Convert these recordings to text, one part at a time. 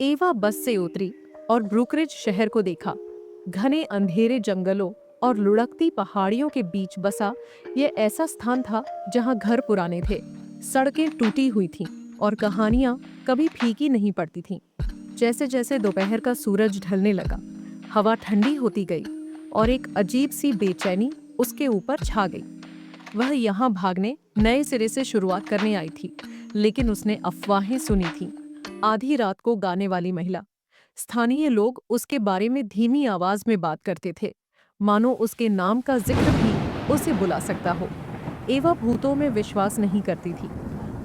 एवा बस से उतरी और ब्रुकरिज शहर को देखा। घने अंधेरे जंगलों और लुढ़कती पहाड़ियों के बीच बसा यह ऐसा स्थान था जहां घर पुराने थे, सड़कें टूटी हुई थीं और कहानियां कभी फीकी नहीं पड़ती थीं। जैसे जैसे दोपहर का सूरज ढलने लगा, हवा ठंडी होती गई और एक अजीब सी बेचैनी उसके ऊपर छा गई। वह यहाँ भागने नए सिरे से शुरुआत करने आई थी, लेकिन उसने अफवाहें सुनी थीं। आधी रात को गाने वाली महिला, स्थानीय लोग उसके बारे में धीमी आवाज में बात करते थे, मानो उसके नाम का जिक्र भी उसे बुला सकता हो। एवा भूतों में विश्वास नहीं करती थी।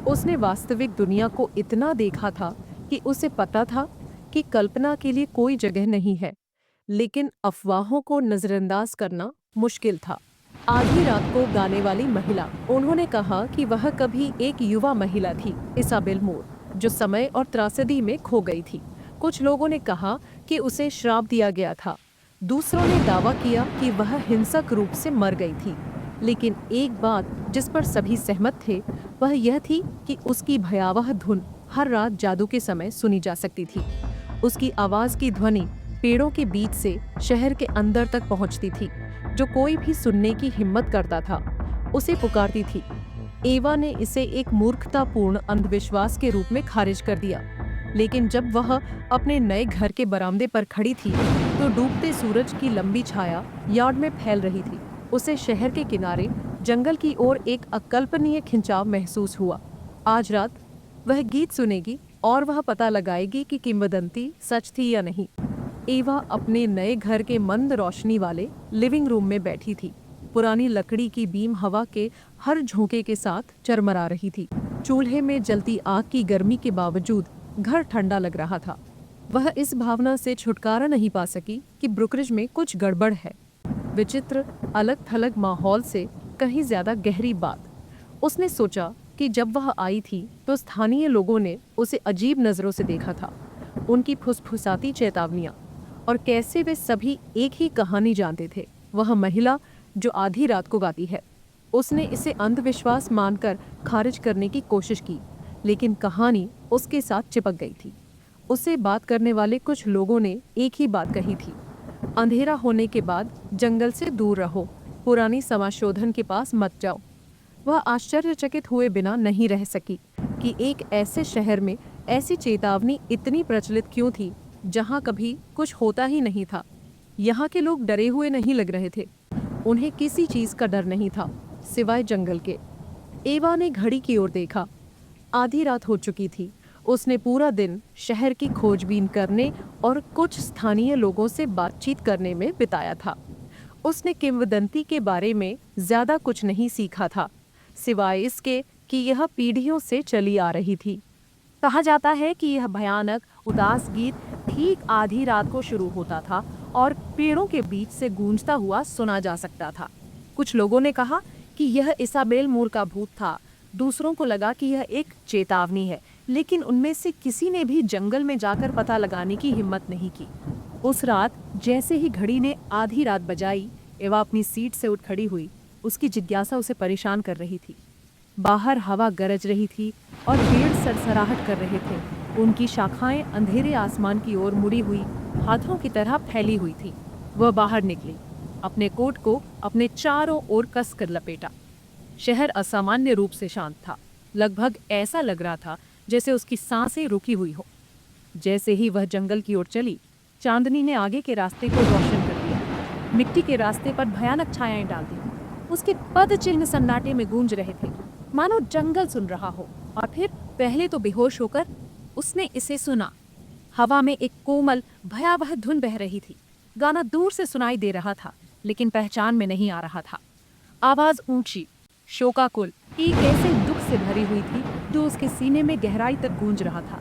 उसने वास्तविक दुनिया को इतना देखा था कि उसे पता था कि कल्पना के लिए कोई जगह नहीं है, लेकिन अफवाहों को नजरअंदाज करना मुश्किल था। आधी रात को गाने वाली महिला, उन्होंने कहा कि वह कभी एक युवा महिला थी, इसाबेल मूर, जो समय और त्रासदी में खो गई थी। कुछ लोगों ने कहा कि उसे श्राप दिया गया था। दूसरों ने दावा किया कि वह हिंसक रूप से मर गई थी। लेकिन एक बात जिस पर सभी सहमत थे, वह यह थी कि उसकी भयावह धुन हर रात जादू के समय सुनी जा सकती थी। उसकी आवाज की ध्वनि पेड़ों के बीच से शहर के अंदर तक पहुंचती थी। जो कोई भी सुनने की हिम्मत करता था, उसे पुकारती थी। एवा ने इसे एक मूर्खतापूर्ण अंधविश्वास के रूप में खारिज कर दिया। लेकिन जब वह अपने नए घर के बरामदे पर खड़ी थी, तो डूबते सूरज की लंबी छाया यार्ड में फैल रही थी। उसे शहर के किनारे जंगल की ओर एक अकल्पनीय खिंचाव महसूस हुआ। आज रात वह गीत सुनेगी और वह पता लगाएगी कि किंवदंती सच थी या नहीं। एवा अपने नए घर के मंद रोशनी वाले लिविंग रूम में बैठी थी। पुरानी लकड़ी की बीम हवा के हर झोंके के साथ चरमरा रही थी। चूल्हे में जलती आग की गर्मी के बावजूद घर ठंडा लग रहा था। वह इस भावना से छुटकारा नहीं पा सकी कि ब्रुकरिज में कुछ गड़बड़ है। विचित्र, अलग थलग माहौल से कहीं ज्यादा गहरी बात। उसने सोचा कि जब वह आई थी तो स्थानीय लोगों ने उसे अजीब नजरों से देखा था। उनकी फुसफुसाती चेतावनियां और कैसे वे सभी एक ही कहानी जानते थे, वह महिला जो आधी रात को गाती है। उसने इसे अंधविश्वास मानकर खारिज करने की कोशिश की, लेकिन कहानी उसके साथ चिपक गई थी। उससे बात करने वाले कुछ लोगों ने एक ही बात कही थी, अंधेरा होने के बाद जंगल से दूर रहो, पुरानी समाशोधन के पास मत जाओ। वह आश्चर्यचकित हुए बिना नहीं रह सकी कि एक ऐसे शहर में ऐसी चेतावनी इतनी प्रचलित क्यों थी, जहां कभी कुछ होता ही नहीं था। यहाँ के लोग डरे हुए नहीं लग रहे थे। उन्हें किसी चीज का डर नहीं था सिवाय जंगल के। एवा ने घड़ी की ओर देखा। आधी रात हो चुकी थी। उसने पूरा दिन शहर की खोजबीन करने और कुछ स्थानीय लोगों से बातचीत करने में बिताया था। उसने किंवदंती के बारे में ज्यादा कुछ नहीं सीखा था, सिवाय इसके कि यह पीढ़ियों से चली आ रही थी। कहा जाता है कि यह भयानक उदास गीत ठीक आधी रात को शुरू होता था और पेड़ों के बीच से गूंजता हुआ सुना जा सकता था। कुछ लोगों ने कहा कि यह इसाबेल मूर का भूत था। दूसरों को लगा कि यह एक चेतावनी है, लेकिन उनमें से किसी ने भी जंगल में जाकर पता लगाने की हिम्मत नहीं की। उस रात जैसे ही घड़ी ने आधी रात बजाई, एवा अपनी सीट से उठ खड़ी हुई। उसकी जिज्ञासा उसे परेशान कर रही थी। बाहर हवा गरज रही थी और पेड़ सरसराहट कर रहे थे। उनकी शाखाएं अंधेरे आसमान की ओर मुड़ी हुई हाथों की तरह फैली हुई थी। वह बाहर निकली, अपने कोट को अपने चारों ओर कसकर लपेटा। शहर असामान्य रूप से शांत था। लगभग ऐसा लग रहा था जैसे उसकी सांसें रुकी हुई हो। जैसे ही वह जंगल की ओर चली, चांदनी ने आगे के रास्ते को रोशन कर दिया। मिट्टी के रास्ते पर भयानक छायाएं डाल दी। उसके पद चिन्ह सन्नाटे में गूंज रहे थे, मानो जंगल सुन रहा हो। और फिर पहले तो बेहोश होकर उसने इसे सुना। हवा में एक कोमल भयावह धुन बह रही थी। गाना दूर से सुनाई दे रहा था, लेकिन पहचान में नहीं आ रहा था। आवाज ऊंची, शोकाकुल, एक ऐसे दुख से भरी हुई थी जो उसके सीने में गहराई तक गूंज रहा था।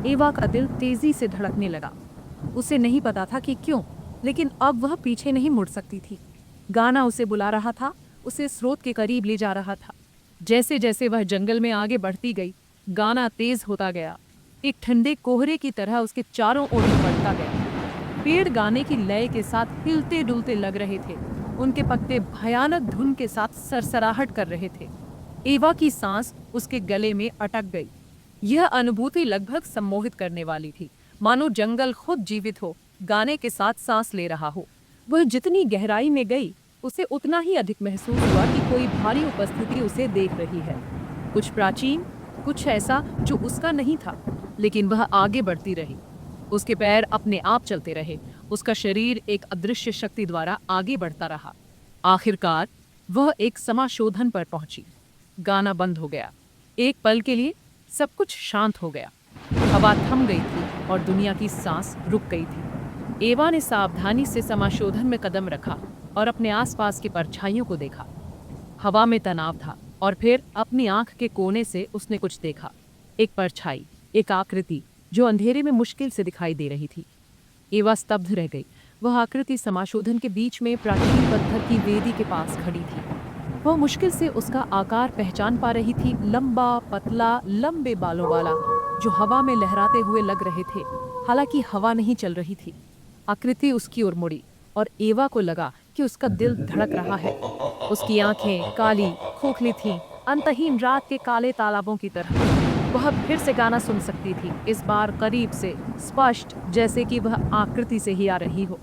एवा का दिल तेजी से धड़कने लगा। उसे नहीं पता था कि क्यों, लेकिन अब वह पीछे नहीं मुड़ सकती थी। गाना उसे बुला रहा था, उसे स्रोत के करीब ले जा रहा था। जैसे जैसे वह जंगल में आगे बढ़ती गई, गाना तेज होता गया। एक ठंडे कोहरे की तरह उसके चारों ओर बढ़ता गया। पेड़ गाने की लय के साथ हिलते डुलते लग रहे थे। उनके पत्ते भयानक धुन के साथ सरसराहट कर रहे थे। एवा की सांस उसके गले में अटक गई। यह अनुभूति लगभग सम्मोहित करने वाली थी, मानो जंगल खुद जीवित हो, गाने के साथ सांस ले रहा हो। वह जितनी गहराई में गई, उसे उतना ही अधिक महसूस हुआ कि कोई भारी उपस्थिति उसे देख रही है। कुछ प्राचीन, कुछ ऐसा जो उसका नहीं था, लेकिन वह आगे बढ़ती रही। उसके पैर अपने आप चलते रहे, उसका शरीर एक अदृश्य शक्ति द्वारा आगे बढ़ता रहा। आखिरकार वह एक समाशोधन पर पहुंची। गाना बंद हो गया। एक पल के लिए सब कुछ शांत हो गया। हवा थम गई थी और दुनिया की सांस रुक गई थी। एवा ने सावधानी से समाशोधन में कदम रखा और अपने आसपास की परछाइयों को देखा। हवा में तनाव था और फिर अपनी आंख के कोने से उसने कुछ देखा। एक परछाई, एक आकृति जो अंधेरे में मुश्किल से दिखाई दे रही थी। एवा स्तब्ध रह गई। वह आकृति समाशोधन के बीच में प्राचीन पत्थर की वेदी के पास खड़ी थी। वह मुश्किल से उसका आकार पहचान पा रही थी। लंबा, पतला, लंबे बालों वाला, जो हवा में लहराते हुए लग रहे थे, हालांकि हवा नहीं चल रही थी। आकृति उसकी ओर मुड़ी और एवा को लगा कि उसका दिल धड़क रहा है। उसकी आंखें काली, खोखली थीं, अंतहीन रात के काले तालाबों की तरह। वह फिर से गाना सुन सकती थी, इस बार करीब से, स्पष्ट, जैसे कि वह आकृति से ही आ रही हो।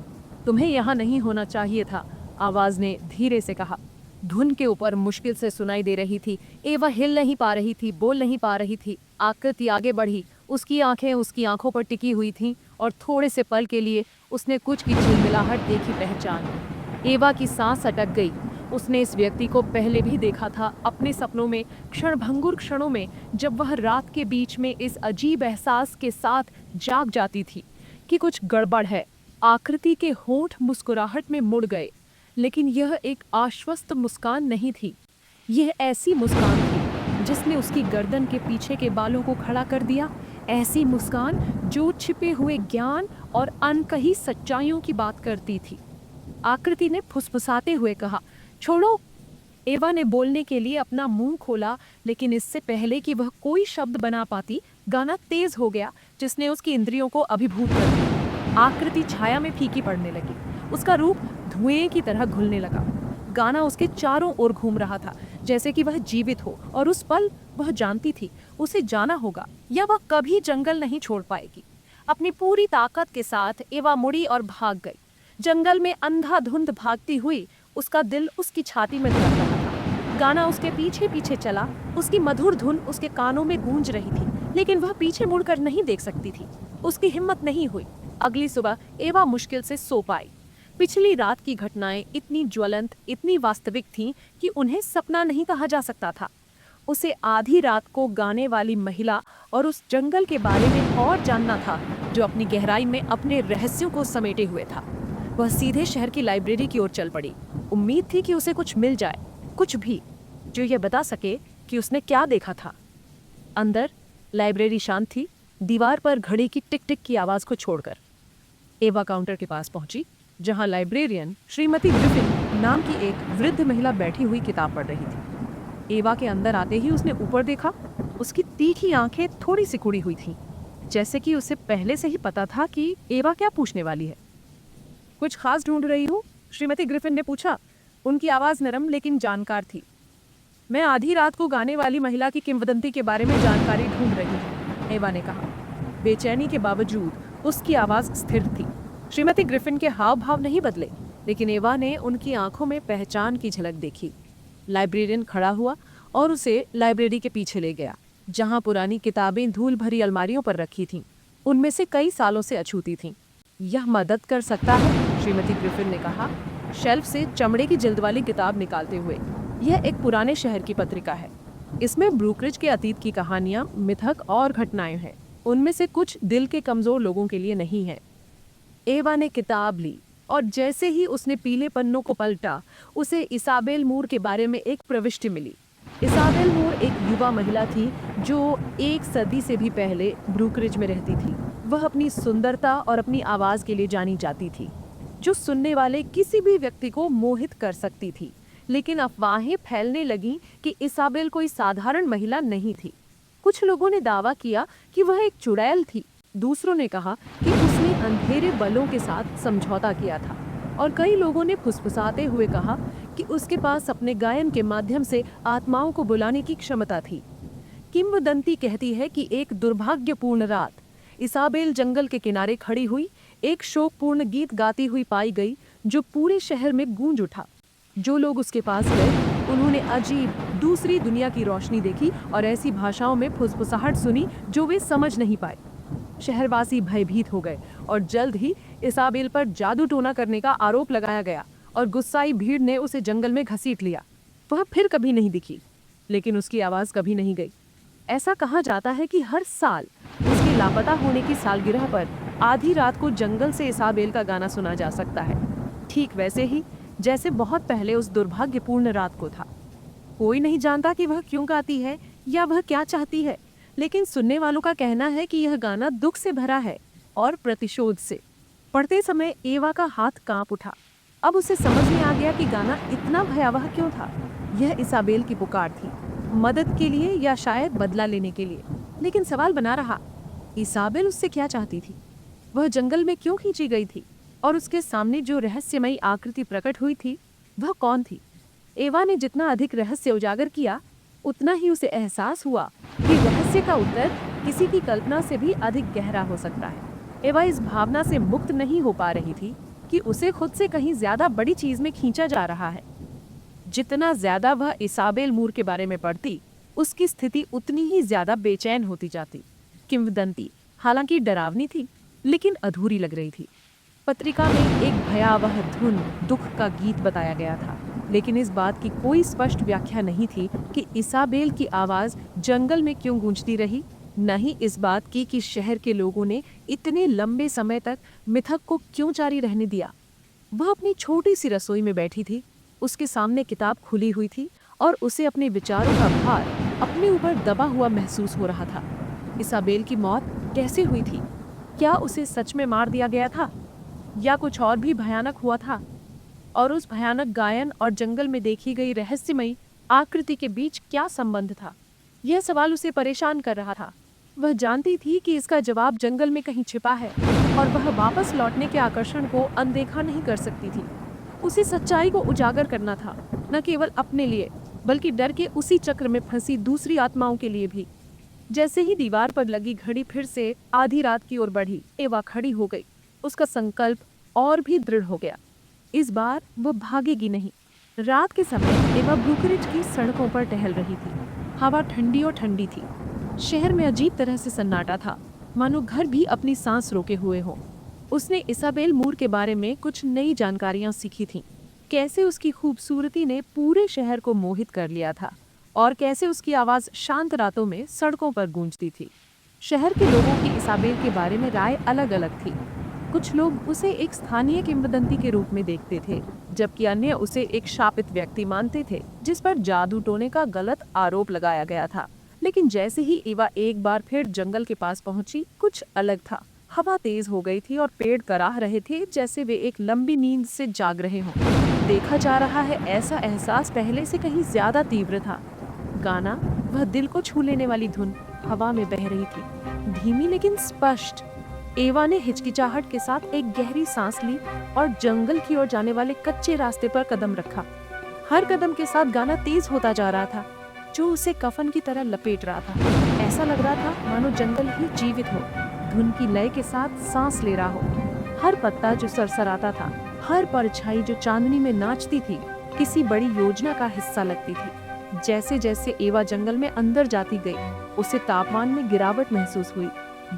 तुम्हें यहाँ नहीं होना चाहिए था, आवाज ने धीरे से कहा। धुन के ऊपर मुश्किल से सुनाई दे रही थी। एवा हिल नहीं पा रही थी, बोल नहीं पा रही थी। आकृति आगे बढ़ी। उसकी आंखें उसकी आंखों पर टिकी हुई थीं और थोड़े से पल के लिए उसने कुछ की झिलमिलाहट देखी, पहचान। एवा की सांस अटक गई। उसने इस व्यक्ति को पहले भी देखा था, अपने सपनों में, क्षणभंगुर क्षणों में, जब वह रात के बीच में इस अजीब एहसास के साथ जाग जाती थी कि कुछ गड़बड़ है। आकृति के होंठ मुस्कुराहट में मुड़ गए, लेकिन यह एक आश्वस्त मुस्कान नहीं थी। यह ऐसी मुस्कान थी जिसने उसकी गर्दन के पीछे के बालों को खड़ा कर दिया। ऐसी मुस्कान जो छिपे हुए ज्ञान और अनकही सच्चाइयों की बात करती थी। आकृति ने फुसफुसाते हुए कहा, छोड़ो। एवा ने बोलने के लिए अपना मुंह खोला, लेकिन इससे पहले कि वह कोई शब्द बना पाती, गाना तेज हो गया, जिसने उसकी इंद्रियों को अभिभूत कर दिया। आकृति छाया में फीकी पड़ने लगी। उसका रूप धुएं की तरह घुलने लगा। गाना उसके चारों ओर घूम रहा था, जैसे कि वह जीवित हो, और उस पल वह जानती थी उसे जाना होगा या वह कभी जंगल नहीं छोड़ पाएगी। अपनी पूरी ताकत के साथ एवा मुड़ी और भाग गई। जंगल में अंधाधुंध भागती हुई उसका दिल उसकी छाती में धड़क रहा था। गाना उसके पीछे पीछे चला। उसकी मधुर धुन उसके कानों में गूंज रही थी, लेकिन वह पीछे मुड़कर नहीं देख सकती थी। उसकी हिम्मत नहीं हुई। अगली सुबह एवा मुश्किल से सो पाई। पिछली रात की घटनाएं इतनी ज्वलंत, इतनी वास्तविक थीं कि उन्हें सपना नहीं कहा जा सकता था। उसे आधी रात को गाने वाली महिला और उस जंगल के बारे में और जानना था, जो अपनी गहराई में अपने रहस्यों को समेटे हुए था। वह सीधे शहर की लाइब्रेरी की ओर चल पड़ी। उम्मीद थी कि उसे कुछ मिल जाए, कुछ भी जो यह बता सके कि उसने क्या देखा था। अंदर लाइब्रेरी शांत थी, दीवार पर घड़ी की टिक टिक की आवाज को छोड़कर। एवा काउंटर के पास पहुंची, जहां लाइब्रेरियन श्रीमती ग्रिफिन नाम की एक वृद्ध महिला बैठी हुई किताब पढ़ रही थी। एवा के अंदर आते ही उसने ऊपर देखा। उसकी तीखी आंखें थोड़ी सिकुड़ी हुई थीं, जैसे कि उसे पहले से ही पता था कि एवा क्या पूछने वाली है। कुछ खास ढूंढ रही हो? श्रीमती ग्रिफिन ने पूछा। उनकी आवाज़ नरम लेकिन जानकार थी। मैं आधी रात को गाने वाली महिला की किंवदंती के बारे में जानकारी ढूंढ रही हूँ, एवा ने कहा। बेचैनी के बावजूद उसकी आवाज़ स्थिर थी। श्रीमती ग्रिफिन के हाव भाव नहीं बदले, लेकिन एवा ने उनकी आंखों में पहचान की झलक देखी। लाइब्रेरियन खड़ा हुआ और उसे लाइब्रेरी के पीछे ले गया, जहां पुरानी किताबें धूल भरी अलमारियों पर रखी थीं। उनमें से कई सालों से अछूती थीं। यह मदद कर सकता है, श्रीमती ग्रिफिन ने कहा, शेल्फ से चमड़े की जिल्द वाली किताब निकालते हुए। यह एक पुराने शहर की पत्रिका है। इसमें ब्रूकरिज के अतीत की कहानियां, मिथक और घटनाएं हैं। उनमें से कुछ दिल के कमजोर लोगों के लिए नहीं है। एवा ने किताब ली और जैसे ही उसने पीले पन्नों को पलटा, उसे इसाबेल मूर के बारे में एक प्रविष्टि मिली। इसाबेल मूर एक युवा महिला थी जो 1 सदी से भी पहले ब्रूकरिज में रहती थी। वह अपनी सुंदरता और अपनी आवाज़ के लिए जानी जाती थी, जो सुनने वाले किसी भी व्यक्ति को मोहित कर सकती थी। लेकिन अफवाहें फैलने लगीं कि इसाबेल कोई साधारण महिला नहीं थी। कुछ लोगों ने दावा किया कि वह एक चुड़ैल थी। दूसरों ने कहा कि उसने अंधेरे बलों के साथ समझौता किया था, और कई लोगों ने फुसफुसाते हुए कहा कि उसके पास अपने गायन के माध्यम से आत्माओं को बुलाने की क्षमता थी। किंवदंती कहती है कि एक दुर्भाग्यपूर्ण रात इसाबेल जंगल के किनारे खड़ी हुई एक शोकपूर्ण गीत गाती हुई पाई गई जो पूरे शहर में गूंज उठा। जो लोग उसके पास गए उन्होंने अजीब दूसरी दुनिया की रोशनी देखी और ऐसी भाषाओं में फुसफुसाहट सुनी जो वे समझ नहीं पाए। शहरवासी भयभीत हो गए और जल्द ही इसाबेल पर जादू टोना करने का आरोप लगाया गया और गुस्साई भीड़ ने उसे जंगल में घसीट लिया। वह फिर कभी नहीं दिखी, लेकिन उसकी आवाज कभी नहीं गई। ऐसा कहा जाता है कि हर साल उसके लापता होने की सालगिरह पर आधी रात को जंगल से इसाबेल का गाना सुना जा सकता है, ठीक वैसे ही जैसे बहुत पहले उस दुर्भाग्यपूर्ण रात को था। कोई नहीं जानता कि वह क्यों गाती है या वह क्या चाहती है, लेकिन सुनने वालों का कहना है कि यह गाना दुख से भरा है और प्रतिशोध से। पढ़ते समय एवा का हाथ कांप उठा। अब उसे समझ में आ गया कि गाना इतना भयावह क्यों था। यह इसाबेल की पुकार थी, मदद के लिए या शायद बदला लेने के लिए। लेकिन सवाल बना रहा, इसाबेल उससे क्या चाहती थी? वह जंगल में क्यों खींची गई थी? और उसके सामने जो रहस्यमयी आकृति प्रकट हुई थी वह कौन थी? एवा ने जितना अधिक रहस्य उजागर किया उतना ही उसे एहसास हुआ कि रहस्य का उत्तर किसी की कल्पना से भी अधिक गहरा हो सकता है। एवा इस भावना से मुक्त नहीं हो पा रही थी कि उसे खुद से कहीं ज्यादा बड़ी चीज में खींचा जा रहा है। जितना ज्यादा वह इसाबेल मूर के बारे में पढ़ती, उसकी स्थिति उतनी ही ज्यादा बेचैन होती जाती। किंवदंती हालांकि डरावनी थी, लेकिन अधूरी लग रही थी। पत्रिका में एक भयावह धुन दुख का गीत बताया गया था, लेकिन इस बात की कोई स्पष्ट व्याख्या नहीं थी कि इसाबेल की आवाज जंगल में क्यों गूंजती रही, न ही इस बात की कि शहर के लोगों ने इतने लंबे समय तक मिथक को क्यों जारी रहने दिया। वह अपनी छोटी सी रसोई में बैठी थी, उसके सामने किताब खुली हुई थी और उसे अपने विचारों का भार अपने ऊपर दबा हुआ महसूस हो रहा था। इसाबेल की मौत कैसे हुई थी? क्या उसे सच में मार दिया गया था या कुछ और भी भयानक हुआ था? और उस भयानक गायन और जंगल में देखी गई रहस्यमयी आकृति के बीच क्या संबंध था? यह सवाल उसे परेशान कर रहा था। वह जानती थी कि इसका जवाब जंगल में कहीं छिपा है और वह वापस लौटने के आकर्षण को अनदेखा नहीं कर सकती थी। उसे सच्चाई को उजागर करना था, न केवल अपने लिए बल्कि डर के उसी चक्र में फंसी दूसरी आत्माओं के लिए भी। जैसे ही दीवार पर लगी घड़ी फिर से आधी रात की ओर बढ़ी, एवा खड़ी हो गई। उसका संकल्प और भी दृढ़ हो गया। इस बार वह भागेगी नहीं। रात के समय एवा ब्रूकरिज की सड़कों पर टहल रही थी। हवा ठंडी और ठंडी थी। शहर में अजीब तरह से सन्नाटा था, मानो घर भी अपनी सांस रोके हुए हो। उसने इसाबेल मूर के बारे में कुछ नई जानकारियां सीखी थीं। कैसे उसकी खूबसूरती ने पूरे शहर को मोहित कर लिया था और कैसे उसकी आवाज शांत रातों में सड़कों पर गूंजती थी। शहर के लोगों की इसाबेल के बारे में राय अलग अलग थी। कुछ लोग उसे एक स्थानीय किंवदंती के रूप में देखते थे, जबकि अन्य उसे एक शापित व्यक्ति मानते थे जिस पर जादू टोने का गलत आरोप लगाया गया था। लेकिन जैसे ही एवा एक बार फिर जंगल के पास पहुंची, कुछ अलग था। हवा तेज हो गई थी और पेड़ कराह रहे थे जैसे वे एक लंबी नींद से जाग रहे हों। देखा जा रहा है, ऐसा एहसास पहले से कहीं ज्यादा तीव्र था। गाना, वह दिल को छू लेने वाली धुन हवा में बह रही थी, धीमी लेकिन स्पष्ट। एवा ने हिचकिचाहट के साथ एक गहरी सांस ली और जंगल की ओर जाने वाले कच्चे रास्ते पर कदम रखा। हर कदम के साथ गाना तेज होता जा रहा था, जो उसे कफन की तरह लपेट रहा था। ऐसा लग रहा था मानो जंगल ही जीवित हो, धुन की लय के साथ सांस ले रहा हो। हर पत्ता जो सरसराता था, हर परछाई जो चांदनी में नाचती थी, किसी बड़ी योजना का हिस्सा लगती थी। जैसे जैसे एवा जंगल में अंदर जाती गई, उसे तापमान में गिरावट महसूस हुई।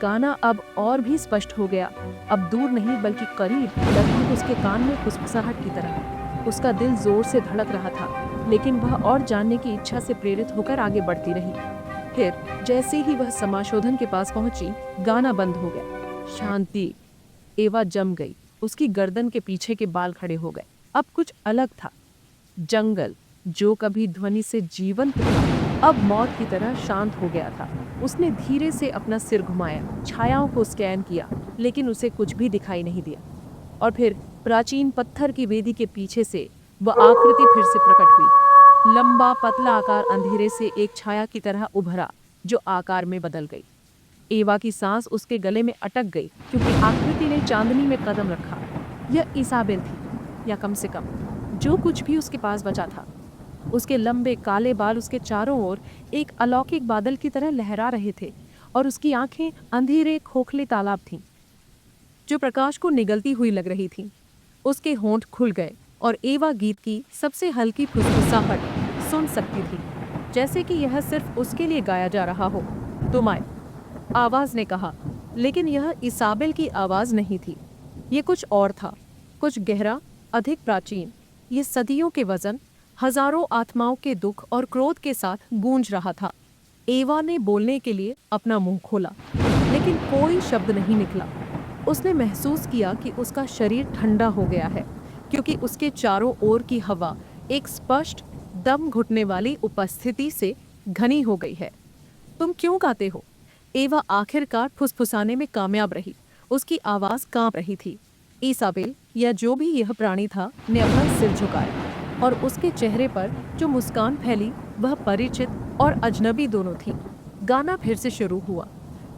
गाना अब और भी स्पष्ट हो गया, अब दूर नहीं बल्कि करीब, लगभग उसके कान में फुसफुसाहट की तरह। उसका दिल जोर से धड़क रहा था, लेकिन वह और जानने की इच्छा से प्रेरित होकर आगे बढ़ती रही। फिर जैसे ही वह समाशोधन के पास पहुंची, गाना बंद हो गया। शांति। एवा जम गई, उसकी गर्दन के पीछे के बाल खड़े हो गए। अब कुछ अलग था। जंगल, जो कभी ध्वनि से जीवंत था, अब मौत की तरह शांत हो गया था। उसने धीरे से अपना सिर घुमाया, छायाओं को स्कैन किया, लेकिन उसे कुछ भी दिखाई नहीं दिया। और फिर प्राचीन पत्थर की वेदी के पीछे से वह आकृति फिर से प्रकट हुई। लंबा पतला आकार अंधेरे से एक छाया की तरह उभरा, जो आकार में बदल गई। एवा की सांस उसके गले में अटक गई, क्योंकि आकृति ने चांदनी में कदम रखा। यह इसाबेल थी, या कम से कम जो कुछ भी उसके पास बचा था। उसके लंबे काले बाल उसके चारों ओर एक अलौकिक बादल की तरह लहरा रहे थे और उसकी आंखें अंधेरे खोखले तालाब थीं जो प्रकाश को निगलती हुई लग रही थीं। उसके होंठ खुल गए और एवा गीत की सबसे हल्की फुसफुसाहट सुन सकती थी, जैसे कि यह सिर्फ उसके लिए गाया जा रहा हो। तुम आए, आवाज ने कहा, लेकिन यह इसाबेल की आवाज नहीं थी। ये कुछ और था, कुछ गहरा, अधिक प्राचीन। ये सदियों के वजन, हजारों आत्माओं के दुख और क्रोध के साथ गूंज रहा था। एवा ने बोलने के लिए अपना मुंह खोला, लेकिन कोई शब्द नहीं निकला। उसने महसूस किया कि उसका शरीर ठंडा हो गया है, क्योंकि उसके चारों ओर की हवा एक स्पष्ट, दम घुटने वाली उपस्थिति से घनी हो गई है। तुम क्यों गाते हो? एवा आखिरकार फुसफुसाने में कामयाब रही। उसकी आवाज कांप रही थी। ईसाबेल, या जो भी यह प्राणी था, ने अपना सिर झुकाया और उसके चेहरे पर जो मुस्कान फैली वह परिचित और अजनबी दोनों थी। गाना फिर से शुरू हुआ।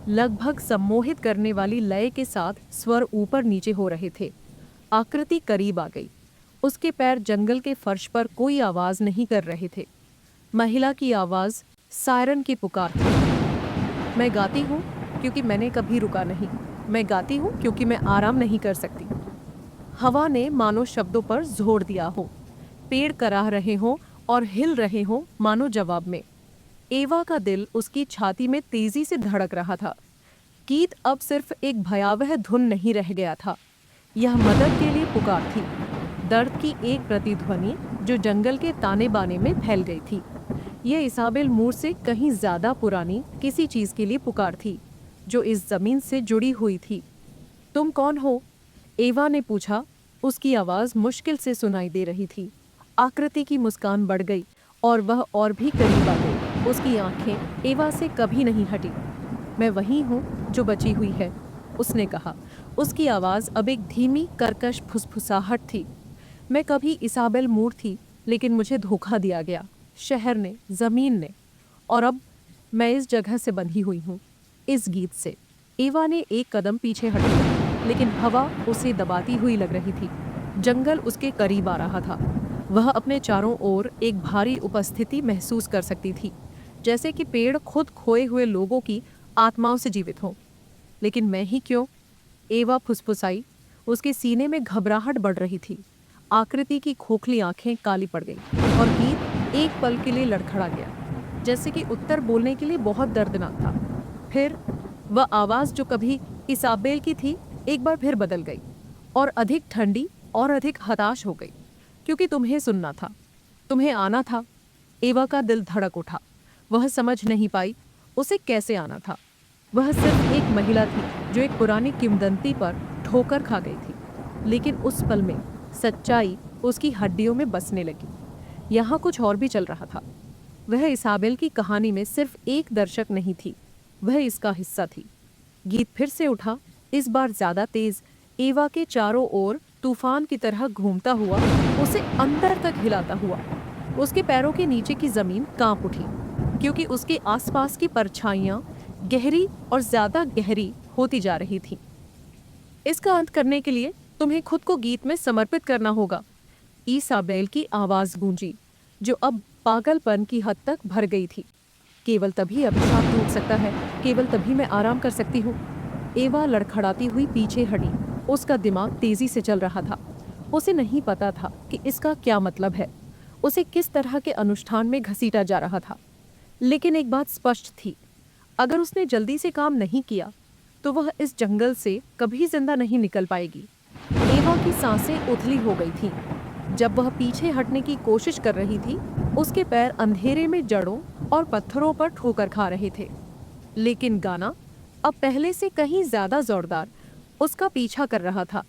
लगभग सम्मोहित करने वाली लय के साथ स्वर ऊपर नीचे हो रहे थे। आकृति करीब आ गई। उसके पैर जंगल के फर्श पर कोई आवाज नहीं कर रहे थे। महिला की आवाज सायरन की पुकार थी। मैं गाती हूँ क्योंकि मैंने कभी रुका नहीं। मैं गाती हूँ क्योंकि मैं आराम नहीं कर सकती। हवा ने मानो शब्दों पर जोर दिया हो। पेड़ कराह रहे हों और हिल रहे हों मानो जवाब में। एवा का दिल उसकी छाती में तेजी से धड़क रहा था। गीत अब सिर्फ एक भयावह धुन नहीं रह गया था, यह मदद के लिए पुकार थी। दर्द की एक प्रतिध्वनि जो जंगल के ताने बाने में फैल गई थी। यह इसाबेल मूर से कहीं ज्यादा पुरानी किसी चीज के लिए पुकार थी, जो इस जमीन से जुड़ी हुई थी। तुम कौन हो? एवा ने पूछा। उसकी आवाज मुश्किल से सुनाई दे रही थी। आकृति की मुस्कान बढ़ गई और वह और भी करीब आ गई। उसकी आंखें एवा से कभी नहीं हटी। मैं वही हूँ जो बची हुई है, उसने कहा। उसकी आवाज अब एक धीमी कर्कश फुसफुसाहट थी। मैं कभी इसाबेल मूर थी, लेकिन मुझे धोखा दिया गया, शहर ने, जमीन ने, और अब मैं इस जगह से बंधी हुई हूँ, इस गीत से। एवा ने एक कदम पीछे हट लिया, लेकिन हवा उसे दबाती हुई लग रही थी। जंगल उसके करीब आ रहा था। वह अपने चारों ओर एक भारी उपस्थिति महसूस कर सकती थी, जैसे कि पेड़ खुद खोए हुए लोगों की आत्माओं से जीवित हों। लेकिन मैं ही क्यों? एवा फुसफुसाई। उसके सीने में घबराहट बढ़ रही थी। आकृति की खोखली आंखें काली पड़ गईं और गीत एक पल के लिए लड़खड़ा गया, जैसे कि उत्तर बोलने के लिए बहुत दर्दनाक था। फिर वह आवाज जो कभी इसाबेल की थी एक बार फिर बदल गई और अधिक ठंडी और अधिक हताश हो गई। क्योंकि तुम्हें सुनना था, तुम्हें आना था। एवा का दिल धड़क उठा। वह समझ नहीं पाई उसे कैसे आना था। वह सिर्फ एक महिला थी जो एक पुरानी किंवदंती पर ठोकर खा गई थी, लेकिन उस पल में सच्चाई उसकी हड्डियों में बसने लगी। यहाँ कुछ और भी चल रहा था। वह इसाबेल की कहानी में सिर्फ एक दर्शक नहीं थी, वह इसका हिस्सा थी। गीत फिर से उठा, इस बार ज्यादा तेज। एवा के चारों ओर तूफान की तरह घूमता हुआ, उसे अंदर तक हिलाता हुआ। उसके पैरों के नीचे की जमीन कांप उठी, क्योंकि उसके आसपास की परछाइयां गहरी और ज्यादा गहरी होती जा रही थी। इसका अंत करने के लिए तुम्हें खुद को गीत में समर्पित करना होगा। ईसाबेल की आवाज गूंजी, जो अब पागलपन की हद तक भर गई थी। केवल तभी अभिशाप टूट सकता है, केवल तभी मैं आराम कर सकती हूँ। एवा लड़खड़ाती हुई पीछे हटी। उसका दिमाग तेजी से चल रहा था। उसे नहीं पता था कि इसका क्या मतलब है, उसे किस तरह के अनुष्ठान में घसीटा जा रहा था। लेकिन एक बात स्पष्ट थी, अगर उसने जल्दी से काम नहीं किया तो वह इस जंगल से कभी जिंदा नहीं निकल पाएगी। एवा की सांसें उथली हो गई थीं। जब वह पीछे हटने की कोशिश कर रही थी, उसके पैर अंधेरे में जड़ों और पत्थरों पर ठोकर खा रहे थे। लेकिन गाना अब पहले से कहीं ज्यादा जोरदार उसका पीछा कर रहा था,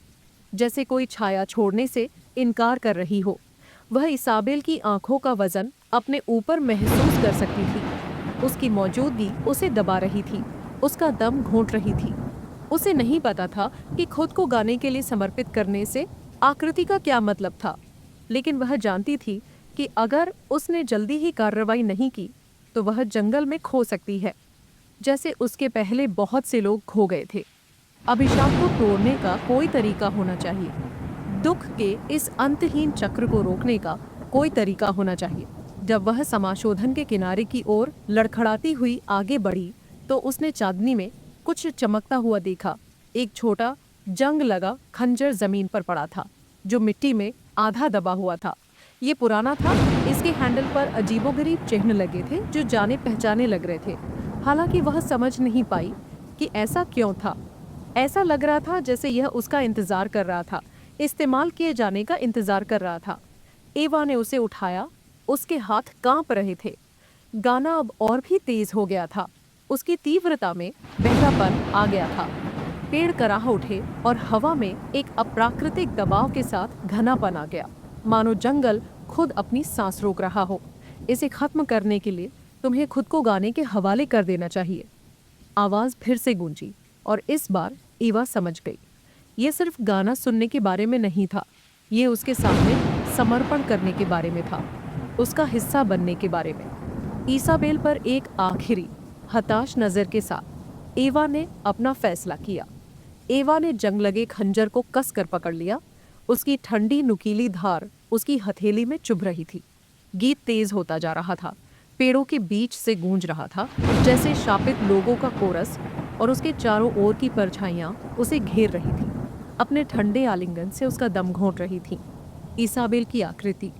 जैसे कोई छाया छोड़ने से इनकार कर रही हो। वह इसाबेल की आंखों का वजन अपने ऊपर महसूस कर सकती थी। उसकी मौजूदगी उसे दबा रही थी, उसका दम घोंट रही थी। उसे नहीं पता था कि खुद को गाने के लिए समर्पित करने से आकृति का क्या मतलब था, लेकिन वह जानती थी कि अगर उसने जल्दी ही कार्रवाई नहीं की तो वह जंगल में खो सकती है, जैसे उसके पहले बहुत से लोग खो गए थे। अभिशाप को तोड़ने का कोई तरीका होना चाहिए। दुख के इस अंतहीन चक्र को रोकने का कोई तरीका होना चाहिए। जब वह समाशोधन के किनारे की ओर लड़खड़ाती हुई आगे बढ़ी, तो उसने चांदनी में कुछ चमकता हुआ देखा। एक छोटा जंग लगा खंजर जमीन पर पड़ा था, जो मिट्टी में आधा दबा हुआ था। ये पुराना था, इसके हैंडल पर अजीबोगरीब चिन्ह लगे थे जो जाने पहचाने लग रहे थे। हालांकि वह समझ नहीं पाई कि ऐसा क्यों था। ऐसा लग रहा था जैसे यह उसका इंतजार कर रहा था, इस्तेमाल किए जाने का इंतजार कर रहा था। एवा ने उसे उठाया, उसके हाथ कांप रहे थे। गाना अब और भी तेज हो गया था, उसकी तीव्रता में बहरापन आ गया था। पेड़ कराह उठे और हवा में एक अप्राकृतिक दबाव के साथ घनापन आ गया, मानो जंगल खुद अपनी सांस रोक रहा हो। इसे खत्म करने के लिए तुम्हें खुद को गाने के हवाले कर देना चाहिए। आवाज फिर से गूंजी और इस बार एवा समझ गई। ये सिर्फ गाना सुनने के बारे में नहीं था, ये उसके सामने समर्पण करने के बारे में था, उसका हिस्सा बनने के बारे में। ईसाबेल पर एक आखिरी हताश नजर के साथ एवा ने अपना फैसला किया। एवा ने जंग लगे खंजर को कसकर पकड़ लिया। उसकी ठंडी नुकीली धार उसकी हथेली में चुभ रही थी। गीत तेज होता जा रहा था, पेड़ों के बीच से गूंज रहा था जैसे शापित लोगों का कोरस, और उसके चारों ओर की परछाइयां उसे घेर रही थी, अपने ठंडे आलिंगन से उसका दम घोंट रही थी। ईसाबेल की आकृति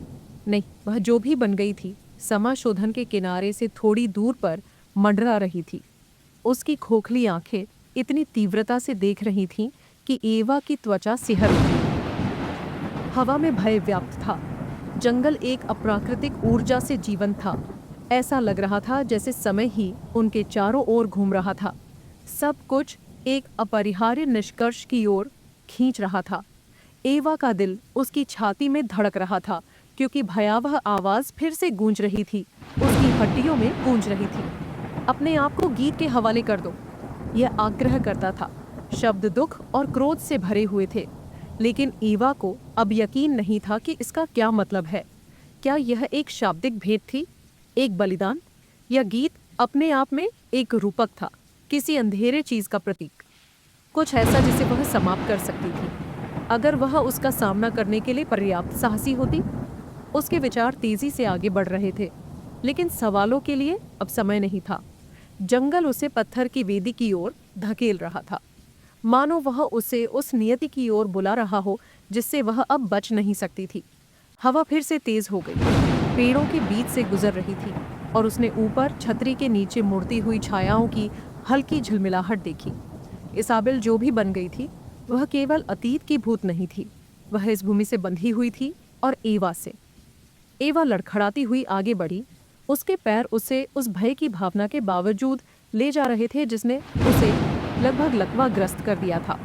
नहीं, वह जो भी बन गई थी, समाशोधन के किनारे से थोड़ी दूर पर मंडरा रही थी। उसकी खोखली आंखें इतनी तीव्रता से देख रही थीं कि एवा की त्वचा सिहर उठी। हवा में भय व्याप्त था। जंगल एक अप्राकृतिक ऊर्जा से जीवंत था। ऐसा लग रहा था जैसे समय ही उनके चारों ओर घूम रहा था। सब कुछ एक अपरिहार्य निष्कर्ष की ओर खींच रहा था। एवा का दिल उसकी छाती में धड़क रहा था, क्योंकि भयावह आवाज फिर से गूंज रही थी, उसकी हड्डियों में गूंज रही थी। अपने आप को गीत के हवाले कर दो, यह आग्रह करता था। शब्द दुख और क्रोध से भरे हुए थे, लेकिन एवा को अब यकीन नहीं था कि इसका क्या मतलब है। क्या यह एक शाब्दिक भेंट थी, एक बलिदान, या गीत अपने आप में एक रूपक था, किसी अंधेरे चीज का प्रतीक, कुछ ऐसा जिसे वह समाप्त कर सकती थी अगर वह उसका सामना करने के लिए पर्याप्त साहसी होती। उसके विचार तेजी से आगे बढ़ रहे थे, लेकिन सवालों के लिए अब समय नहीं था। जंगल उसे पत्थर की वेदी की ओर धकेल रहा था, मानो वह उसे उस नियति की ओर बुला रहा हो जिससे वह अब बच नहीं सकती थी। हवा फिर से तेज हो गई, पेड़ों के बीच से गुजर रही थी, और उसने ऊपर छतरी के नीचे मुड़ती हुई छायाओं की हल्की झिलमिलाहट देखी। इसाबेल जो भी बन गई थी, वह केवल अतीत की भूत नहीं थी, वह इस भूमि से बंधी हुई थी, और एवा से। एवा लड़खड़ाती हुई आगे बढ़ी। उसके पैर उसे उस भय की भावना के बावजूद ले जा रहे थे जिसने उसे लगभग लकवाग्रस्त कर दिया था।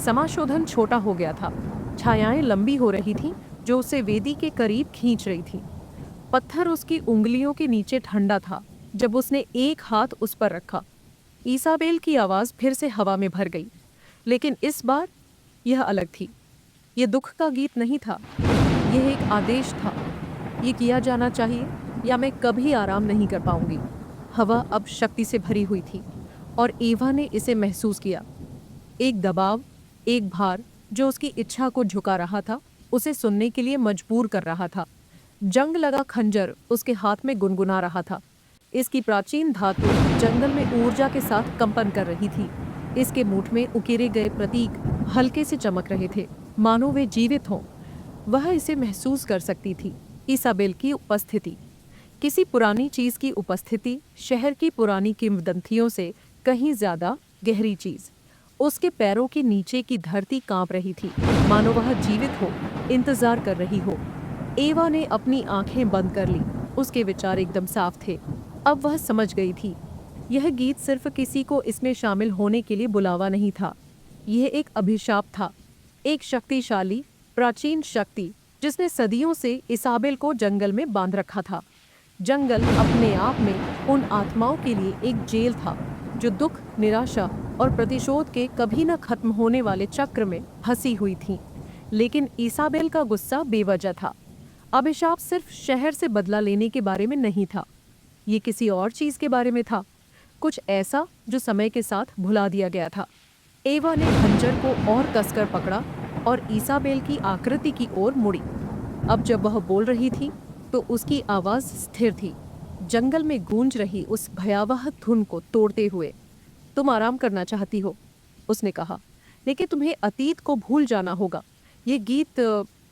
समाशोधन छोटा हो गया था, छायाएं लंबी हो रही थीं जो उसे वेदी के करीब खींच रही थी। पत्थर उसकी उंगलियों के नीचे ठंडा था जब उसने एक हाथ उस पर रखा। ईसाबेल की आवाज़ फिर से हवा में भर गई, लेकिन इस बार यह अलग थी। यह दुख का गीत नहीं था, यह एक आदेश था। ये किया जाना चाहिए या मैं कभी आराम नहीं कर पाऊंगी। हवा अब शक्ति से भरी हुई थी, और एवा ने इसे महसूस किया। एक दबाव, एक भार जो उसकी इच्छा को झुका रहा था, उसे सुनने के लिए मजबूर कर रहा था। जंग लगा खंजर उसके हाथ में गुनगुना रहा था। इसकी प्राचीन धातु जंगल में ऊर्जा के साथ कंपन कर रही थी। इसके मुठ में उकेरे गए प्रतीक हल्के से चमक रहे थे, मानो वे जीवित हों। वह इसे महसूस कर सकती थी, ईसाबेल की उपस्थिति, किसी पुरानी चीज की उपस्थिति, शहर की पुरानी किंवदंतियों से कहीं ज्यादा गहरी चीज। उसके पैरों के नीचे की धरती कांप रही थी, मानो वह जीवित हो, इंतजार कर रही हो। एवा ने अपनी आंखें बंद कर ली। उसके विचार एकदम साफ थे। अब वह समझ गई थी, यह गीत सिर्फ किसी को इसमें शामिल होने के लिए बुलावा नहीं था, यह एक अभिशाप था, एक शक्तिशाली प्राचीन शक्ति जिसने सदियों से ईसाबेल को जंगल में बांध रखा था। जंगल अपने आप में उन आत्माओं के लिए एक जेल था जो दुख, निराशा और प्रतिशोध के कभी न खत्म होने वाले चक्र में फंसी हुई थी। लेकिन ईसाबेल का गुस्सा बेवजह था। अभिशाप सिर्फ शहर से बदला लेने के बारे में नहीं था, ये किसी और चीज के बारे में था, कुछ ऐसा जो समय के साथ भुला दिया गया था। एवा ने खंजर को और कसकर पकड़ा और ईसाबेल की आकृति की ओर मुड़ी। अब जब वह बोल रही थी तो उसकी आवाज स्थिर थी, जंगल में गूंज रही उस भयावह धुन को तोड़ते हुए। तुम आराम करना चाहती हो, उसने कहा, लेकिन तुम्हें अतीत को भूल जाना होगा। ये गीत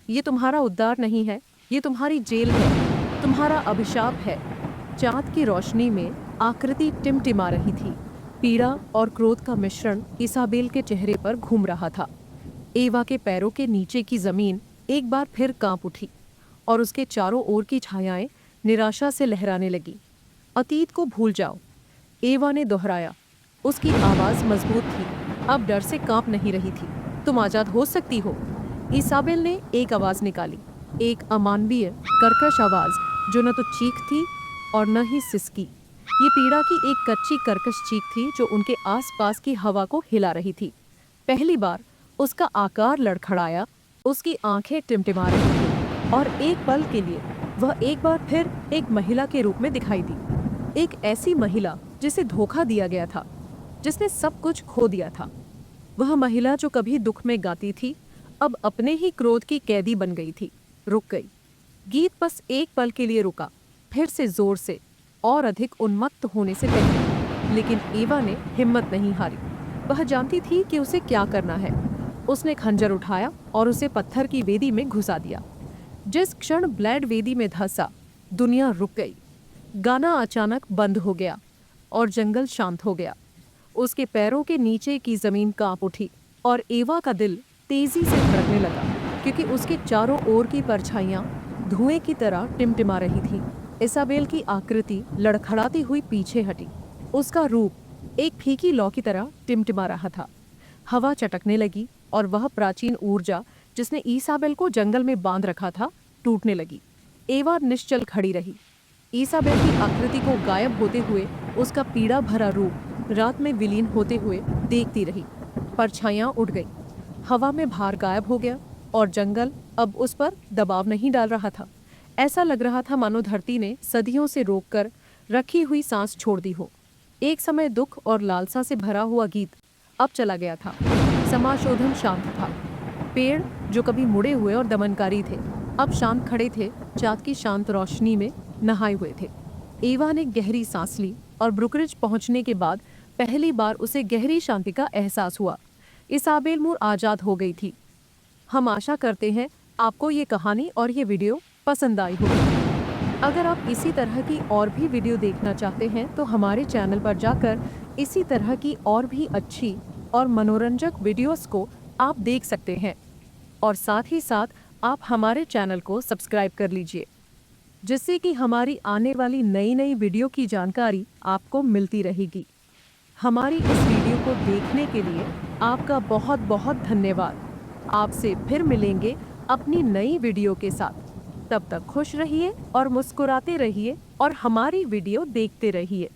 ये तुम्हारा उद्धार नहीं है, ये तुम्हारी जेल है, तुम्हारा अभिशाप है। चांद की रोशनी में आकृति टिमटिमा रही थी। पीड़ा और क्रोध का मिश्रण इसाबेल के चेहरे पर घूम रहा था। एवा के पैरों के नीचे की जमीन एक बार फिर कांप उठी और उसके चारों ओर की छायाएं निराशा से लहराने लगी। अतीत को भूल जाओ, एवा ने दोहराया। उसकी आवाज मजबूत थी, अब डर से कांप नहीं रही थी। तुम आजाद हो सकती हो। इसाबेल ने एक आवाज निकाली, एक अमानवीय कर्कश आवाज जो न तो चीख थी और न ही सिसकी। ये पीड़ा की एक कच्ची कर्कश चीख थी जो उनके आसपास की हवा को हिला रही थी। पहली बार उसका आकार लड़खड़ाया, उसकी आंखें टिमटिमा रही थी और एक पल के लिए वह एक बार फिर एक महिला के रूप में दिखाई दी। एक ऐसी महिला जिसे धोखा दिया गया था, जिसने सब कुछ खो दिया था। वह महिला जो कभी दुख में गाती थी, अब अपने ही क्रोध की कैदी बन गई थी। रुक गई। गीत बस एक पल के लिए रुका, फिर से जोर से और अधिक उन्मत्त होने से पहले। लेकिन एवा ने हिम्मत नहीं हारी। वह जानती थी कि उसे क्या करना है। उसने खंजर उठाया और उसे पत्थर की वेदी में घुसा दिया। जिस क्षण ब्लेड वेदी में धंसा, दुनिया रुक गई। गाना अचानक बंद हो गया और जंगल शांत हो गया। उसके पैरों के नीचे की जमीन कांप उठी और एवा का दिल तेजी से धड़कने लगा, क्योंकि उसके चारों ओर की परछाइयां धुएं की तरह टिमटिमा रही थी। इसाबेल की आकृति लड़खड़ाती हुई पीछे हटी। उसका रूप एक फीकी लौ की तरह टिमटिमा रहा था। हवा चटकने लगी और वह प्राचीन ऊर्जा जिसने इसाबेल को जंगल में बांध रखा था, टूटने लगी। एवा निश्चल खड़ी रही। इसाबेल की आकृति को गायब होते हुए उसका पीड़ा भरा रूप रात में विलीन होते हुए देखती रही। परछाइयां उड़ गई, हवा में भार गायब हो गया और जंगल अब उस पर दबाव नहीं डाल रहा था। ऐसा लग रहा था मानो धरती ने सदियों से रोककर रखी हुई सांस छोड़ दी हो। एक समय दुख और लालसा से भरा हुआ गीत अब चला गया था। समाशोधन शांत था। पेड़ जो कभी मुड़े हुए और दमनकारी थे, अब शांत खड़े थे, चाँद की शांत रोशनी में नहाए हुए थे। एवा ने गहरी सांस ली और ब्रुकरिज पहुंचने के बाद पहली बार उसे गहरी शांति का एहसास हुआ। इसाबेल मूर आज़ाद हो गई थी। हम आशा करते हैं आपको ये कहानी और ये वीडियो पसंद आई होगी। अगर आप इसी तरह की और भी वीडियो देखना चाहते हैं तो हमारे चैनल पर जाकर इसी तरह की और भी अच्छी और मनोरंजक वीडियोस को आप देख सकते हैं। और साथ ही साथ आप हमारे चैनल को सब्सक्राइब कर लीजिए, जिससे कि हमारी आने वाली नई नई वीडियो की जानकारी आपको मिलती रहेगी। हमारी इस वीडियो को देखने के लिए आपका बहुत बहुत धन्यवाद। आपसे फिर मिलेंगे अपनी नई वीडियो के साथ। तब तक खुश रहिए और मुस्कुराते रहिए और हमारी वीडियो देखते रहिए।